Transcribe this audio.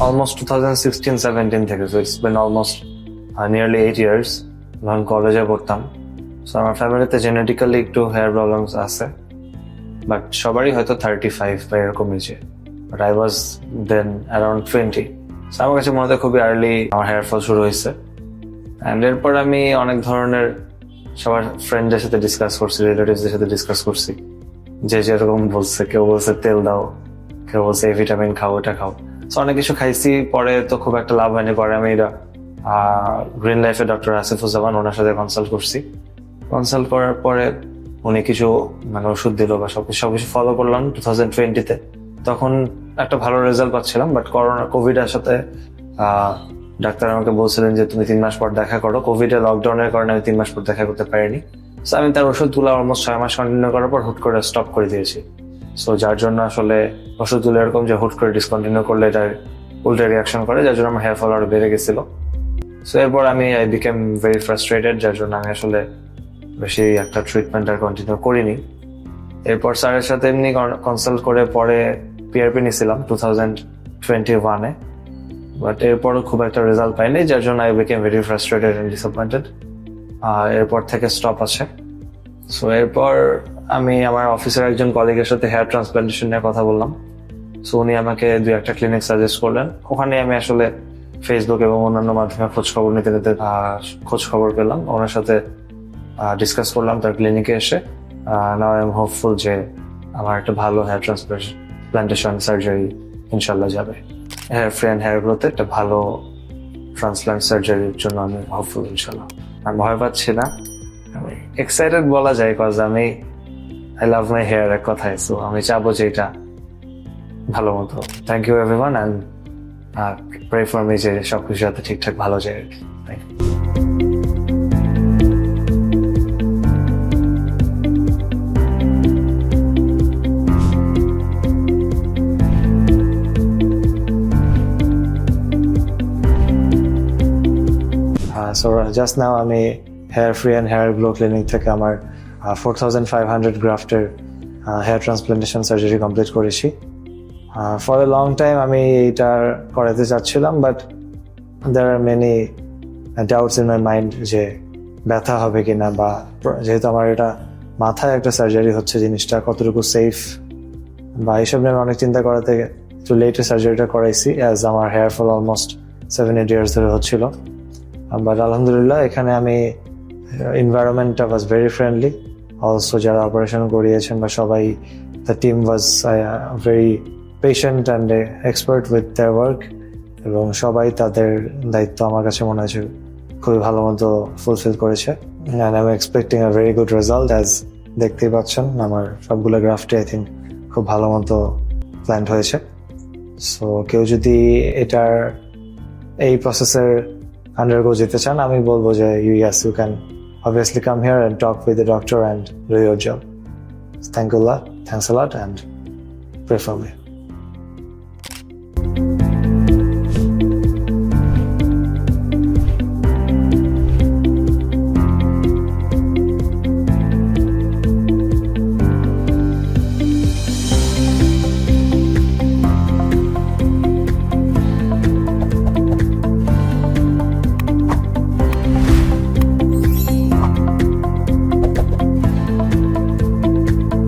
Almost 2016-17 থেকে, so it's been almost nearly 8 years যখন কলেজে পড়তাম। সো আমার ফ্যামিলিতে জেনেটিক্যালি একটু হেয়ার প্রবলেমস আছে, বাট সবারই হয়তো 35 বা এরকম নিচে, but I was then around 20। So আমার কাছে মনে হয় খুবই আর্লি আমার হেয়ার ফল শুরু হয়েছে। অ্যান্ড এরপর আমি অনেক ধরনের সবার ফ্রেন্ডদের সাথে ডিসকাস করছি, রিলেটিভসদের সাথে ডিসকাস করছি, যে যেরকম বলছে। কেউ বলছে তেল দাও, কেউ বলছে এই ভিটামিন খাও, এটা খাও। সো অনেক কিছু খাইছি, পরে তো খুব একটা লাভ হয়নি। পরে আমি গ্রিন লাইফে ডক্টর আসিফুজ্জামান, ওনার সাথে কনসাল্ট করছি। কনসাল্ট করার পরে উনি কিছু ওষুধ দিল বা সবকিছু ফলো করলাম 2020-তে। তখন একটা ভালো রেজাল্ট পাচ্ছিলাম, বাট কোভিডের সাথে ডাক্তার আমাকে বলছিলেন যে তুমি 3 মাস পর দেখা করো। কোভিডে লকডাউনের কারণে আমি 3 মাস পর দেখা করতে পারিনি। সো আমি তার ওষুধগুলো অলমোস্ট 6 মাস কন্টিনিউ করার পর হুট করে স্টপ করে দিয়েছি। সো যার জন্য আসলে ওষুধগুলো এরকম যে হুট করে ডিসকন্টিনিউ করলে এটা উল্টে রিয়াকশন করে, যার জন্য আমার হেয়ার ফল আরো বেড়ে গেছিল। সো এরপর আমি আই বিকেম ভেরি ফ্রাস্ট্রেটেড, যার জন্য আমি আসলে বেশি একটা ট্রিটমেন্ট আর কন্টিনিউ করিনি। এরপর স্যারের সাথে এমনি কনসাল্ট করে পরে পিআরপি নিয়েছিলাম 2021-এ, বাট এরপরও খুব একটা রেজাল্ট পাইনি, যার জন্য I became very frustrated and disappointed. এরপর থেকে স্টপ আছে। সো এরপর আমি আমার অফিসের একজন কলিগের সাথে হেয়ার ট্রান্সপ্লান্টেশন নিয়ে কথা বললাম। সো উনি আমাকে 2-1টা ক্লিনিক সাজেস্ট করলেন। ওখানে আমি আসলে ফেসবুক এবং অন্যান্য মাধ্যমে খোঁজ খবর পেলাম। ওনার সাথে ডিসকাস করলাম তার ক্লিনিকে এসে। নাও আই এম হোপফুল যে আমার একটা ভালো হেয়ার ট্রান্সপ্লান্টেশন সার্জারি ইনশাল্লাহ যাবে। হেয়ার ফ্রি অ্যান্ড হেয়ার গ্রোথে একটা ভালো ট্রান্সপ্লান্ট সার্জারির জন্য আমি হোপফুল ইনশাল্লাহ। আমি ভয় পাচ্ছি না, আমি এক্সাইটেড বলা যায়, কজ আমি আই লাভ মাই হেয়ার এক কথায়। সো আমি চাবো যে এটা ভালো মতো। Thank you everyone, and pray for me যে সবকিছু যাতে ঠিকঠাক ভালো যায় আর কি। Thank you. So just now আমি hair free and hair glow clinic থেকে আমার 4500 গ্রাফটের হেয়ার ট্রান্সপ্লান্টেশন সার্জারি কমপ্লিট করেছি। ফর এ লং টাইম আমি এটা করাতে চাচ্ছিলাম, but there are many doubts in my mind যে ব্যথা হবে কিনা, বা যেহেতু আমার এটা মাথায় একটা সার্জারি হচ্ছে, জিনিসটা কতটুকু সেফ বা এইসব নিয়ে আমি অনেক চিন্তা করাতে একটু লেটে সার্জারিটা করাইছি, অ্যাজ আমার হেয়ার ফল অলমোস্ট 7-8 years ধরে হচ্ছিল। বাট আলহামদুলিল্লাহ এখানে আমি এনভায়রনমেন্টটা ওয়াজ ভেরি ফ্রেন্ডলি। অলসো যারা অপারেশন করিয়েছেন বা সবাই, the team was very patient and expert with their work, এবং সবাই তাদের দায়িত্ব আমার কাছে মনে হয়েছে খুবই ভালো মতো ফুলফিল করেছে। And I am expecting a very good result, as দেখতেই পাচ্ছেন আমার সবগুলো গ্রাফটে আই থিঙ্ক খুব ভালো মতো প্ল্যান্ট হয়েছে। সো কেউ যদি এটার এই প্রসেসের undergo যেতে চান, আমি বলবো যে yes, you can obviously come here and talk with the doctor and do your job. Thanks a lot and pray for me.